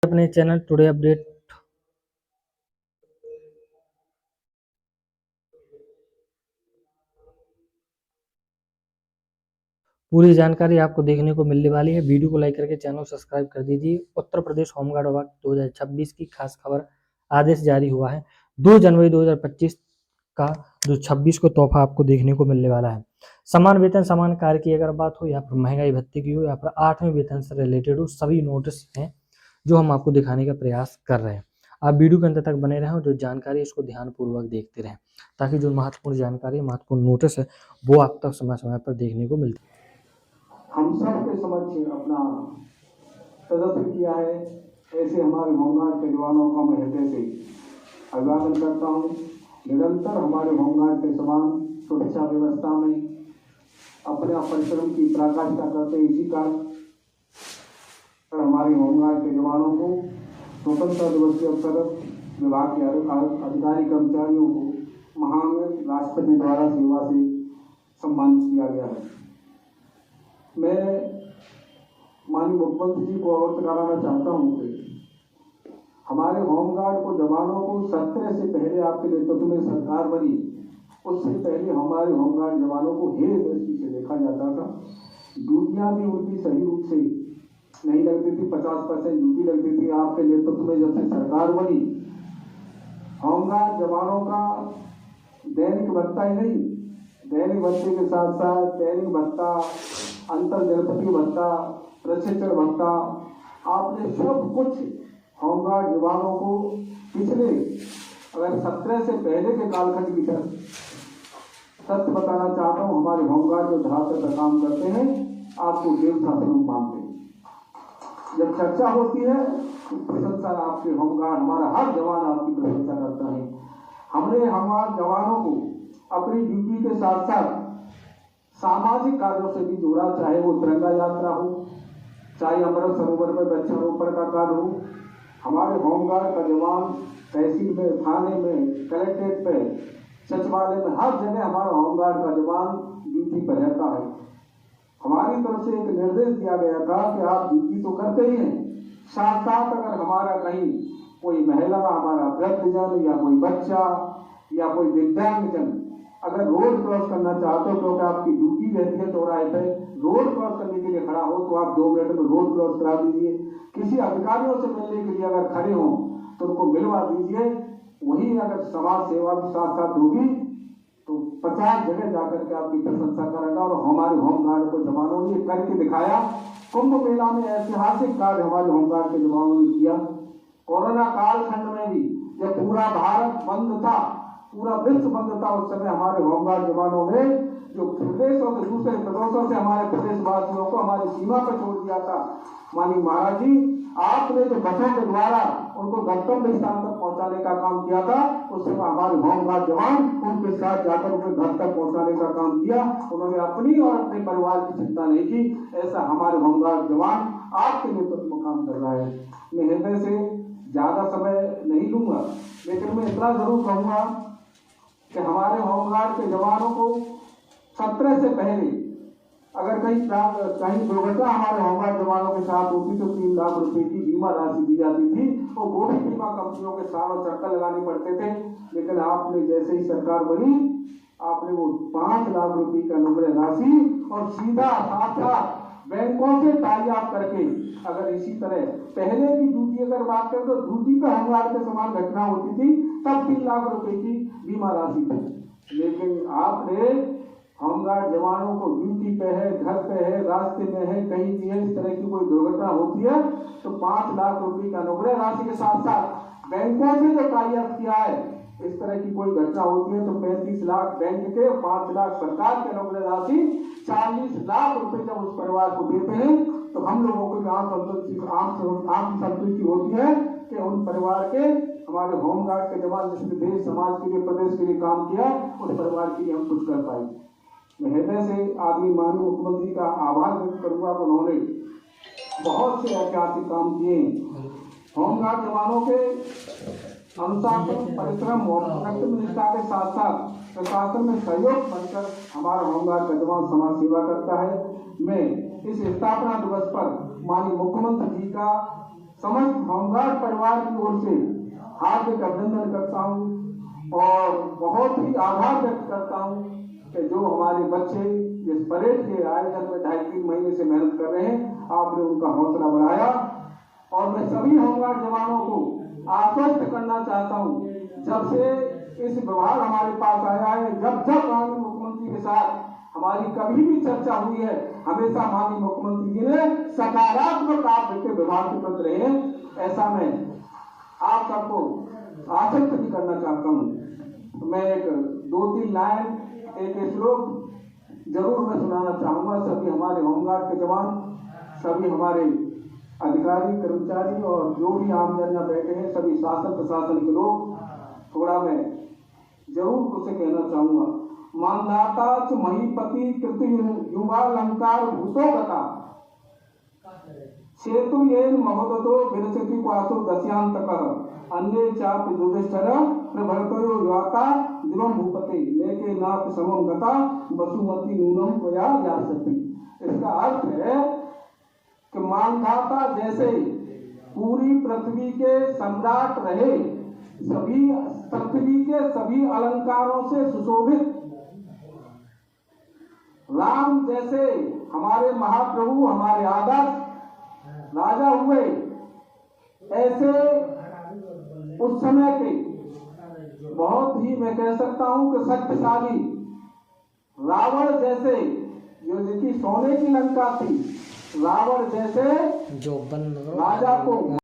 अपने channel today update पूरी जानकारी आपको देखने को मिलने वाली है। वीडियो को लाइक करके चैनल को सब्सक्राइब कर दीजिए। उत्तर प्रदेश होमगार्ड विभाग 2026 की खास खबर आदेश जारी हुआ है। 2 जनवरी 2025 का जो 26 को तोहफा आपको देखने को मिलने वाला है। समान वेतन समान कार्य की अगर बात हो या फिर महंगाई भत्ते की हो या फिर 8वें वेतन से रिलेटेड हो, सभी नोटिस हैं जो हम आपको दिखाने का प्रयास कर रहे हैं। आप वीडियो के अंत तक बने रहें और जो जानकारी इसको ध्यानपूर्वक देखते रहें ताकि जो महत्वपूर्ण जानकारी महत्वपूर्ण नोटिस है वो आप तक समय समय पर देखने को मिलती है। हम सब के समक्ष अपना प्रदर्शन किया है। ऐसे हमारे होमगार्ड के जवानों का मैं हृदय से अभिवादन करता हूँ। निरंतर हमारे होमगार्ड के समान सुरक्षा व्यवस्था में अपने परिश्रम की पराकाष्ठा करते इसी कारण हमारे होमगार्ड के जवानों को स्वतंत्रता दिवस के अवसर विभाग के अधिकारी कर्मचारियों को महान राष्ट्रपति द्वारा सेवा से सम्मानित किया गया है। मैं माननीय मुख्यमंत्री जी को अवगत कराना चाहता हूँ कि हमारे होमगार्ड को जवानों को 17 से पहले आपके नेतृत्व में सरकार बनी, उससे पहले हमारे होमगार्ड जवानों को हेय दृष्टि से देखा जाता था। ड्यूटियाँ भी उनकी सही रूप से नहीं लगती थी, 50% ड्यूटी लगती थी। आपके नेतृत्व में जब से सरकार बनी, होमगार्ड जवानों का दैनिक भत्ता ही नहीं, दैनिक भत्ते के साथ साथ दैनिक भत्ता, अंतर जनपदीय भत्ता, प्रशिक्षण भत्ता, आपने सब कुछ होमगार्ड जवानों को पिछले अगर 17 से पहले के कालखंड की तरह सत्य बताना चाहता हूँ। हमारे होमगार्ड जो धरातल पर काम करते हैं आपको देवता स्वरूप मानते हैं। जब चर्चा होती है तो प्रशंसा आपके होमगार्ड, हमारा हर जवान आपकी प्रशंसा करता है। हमने हमारे जवानों को अपनी ड्यूटी के साथ साथ सामाजिक कार्यों से भी जोड़ा, चाहे वो तिरंगा यात्रा हो, चाहे अमृत सरोवर पर वृक्षारोपण का कार्य हो। हमारे होमगार्ड का जवान तहसील में, थाने में, कलेक्ट्रेट पे, सचिवालय में, हर जगह हमारा होमगार्ड का जवान ड्यूटी पर रहता है। हमारी तरफ से एक निर्देश दिया गया था कि आप ड्यूटी तो करते ही हैं, साथ साथ अगर हमारा कहीं कोई महिला, हमारा वृद्धजन या कोई बच्चा या कोई दिव्यांगजन अगर रोड क्रॉस करना चाहते हो, क्योंकि आपकी ड्यूटी रहती है चौराहे पे, रोड क्रॉस करने के लिए खड़ा हो तो आप 2 मिनट में रोड क्रॉस करा दीजिए। किसी अधिकारियों से मिलने के लिए अगर खड़े हो तो उनको मिलवा दीजिए। वही अगर समाज सेवा भी साथ साथ होगी तो 50 जगह जाकर के आपकी प्रशंसा करेगा। और हमारे होमगार्ड को जवानों ने करके दिखाया। कुंभ मेला में ऐतिहासिक कार्य हमारे होमगार्ड के जवानों ने किया। कोरोना कालखंड में भी जब पूरा भारत बंद था, पूरा विश्व बंद था, उस समय हमारे होमगार्ड जवानों ने जो प्रदेशों से, दूसरे प्रदेशों से हमारे प्रदेशवासियों को हमारी सीमा पर छोड़ दिया था। माननीय महाराज जी, आपने जो बसों के द्वारा उनको गंतव्य स्थान तक पहुंचाने का काम किया था, उस समय हमारे होमगार्ड जवान उनके साथ जाकर उनके घर तक पहुंचाने का काम किया। उन्होंने अपनी और अपने परिवार की चिंता नहीं की। ऐसा हमारे होमगार्ड जवान आपके नेतृत्व में काम कर रहा है। मैं हृदय से ज्यादा समय नहीं लूंगा, लेकिन मैं इतना जरूर कहूंगा कि हमारे होमगार्ड के जवानों को 17 से पहले अगर कहीं दुर्घटना हमारे होमगार्ड जवानों के साथ होती तो 3 लाख रुपए की बीमा राशि दी जाती थी और वो भी बीमा कंपनियों के सालों चक्कर लगाने पड़ते थे। लेकिन आपने जैसे ही सरकार बनी, आपने वो 5 लाख रुपए का अनुग्रह राशि और सीधा साथ बैंकों से टाई अप करके, अगर इसी तरह पहले की ड्यूटी अगर बात करें तो ड्यूटी पे होमगार्ड के समान घटना होती थी तब 3 लाख रुपए की बीमा राशि थी। लेकिन आपने होमगार्ड जवानों को ड्यूटी पे है, घर पे है, रास्ते में है, कहीं भी है, इस तरह की कोई दुर्घटना होती है तो 5 लाख रुपए का अनुग्रह राशि के साथ साथ बैंकों से जो टाई अप किया है, इस तरह की कोई घटना होती है तो 35 लाख बैंक के, 5 लाख सरकार के अनुग्रह राशि, 40 लाख रुपए जब उस परिवार को देते हैं तो हम लोगों को आत्म संतुष्टि होती है कि उन परिवार के, हमारे होमगार्ड के जवान जिसने देश समाज के लिए, प्रदेश के लिए काम किया, उस परिवार के लिए हम कुछ कर पाए। मैं हृदय से आदरणीय माननीय मुख्यमंत्री का आभार व्यक्त करूंगा। उन्होंने बहुत से ऐतिहासिक काम किए। होमगार्ड जवानों के अनुशासन, परिश्रम और कर्तव्य निष्ठा के साथ साथ प्रशासन में सहयोग बनकर हमारा होमगार्ड का जवान समाज सेवा करता है। मैं इस स्थापना दिवस पर माननीय मुख्यमंत्री जी का समस्त होमगार्ड परिवार की ओर से हार्दिक अभिनंदन करता हूँ और बहुत ही आभार व्यक्त करता हूँ कि जो हमारे बच्चे इस परेड के आयोजन में 2.5-3 महीने से मेहनत कर रहे हैं, आपने उनका हौसला बढ़ाया। और मैं सभी होमगार्ड जवानों को आश्वस्त करना चाहता हूँ, जब से इस विभाग हमारे पास आया है, जब जब माननीय मुख्यमंत्री के साथ हमारी कभी भी चर्चा हुई है, हमेशा माननीय मुख्यमंत्री जी ने सकारात्मक आपके विभाग के प्रति रहे। ऐसा मैं आप सबको आश्वस्त भी करना चाहता हूँ। मैं एक 2-3 लाइन, एक श्लोक जरूर मैं सुनाना चाहूंगा। सभी हमारे होमगार्ड के जवान, सभी हमारे अधिकारी कर्मचारी और जो भी आम जनता बैठे हैं, सभी शासन प्रशासन के लोग, थोड़ा मैं जरूर उसे कहना चाहूंगा। मानदाता च महीपति कृत युवा अलंकार भूषोगता सेतु येन महोदतो विरचति पासो दस्यांतकः अन्ये चापि युधिष्ठिर प्रभर्तयो युवाता दिवं भूपते लेके नाथ समम गता वसुमती नूनम वया यासति। इसका अर्थ है कि मानधाता जैसे पूरी पृथ्वी के सम्राट रहे, सभी पृथ्वी के सभी अलंकारों से सुशोभित राम जैसे हमारे महाप्रभु, हमारे आदर्श राजा हुए, ऐसे उस समय के बहुत ही मैं कह सकता हूं कि शक्तिशाली रावण जैसे, जो जिसकी सोने की लंका थी, रावण जैसे जो बन राजा को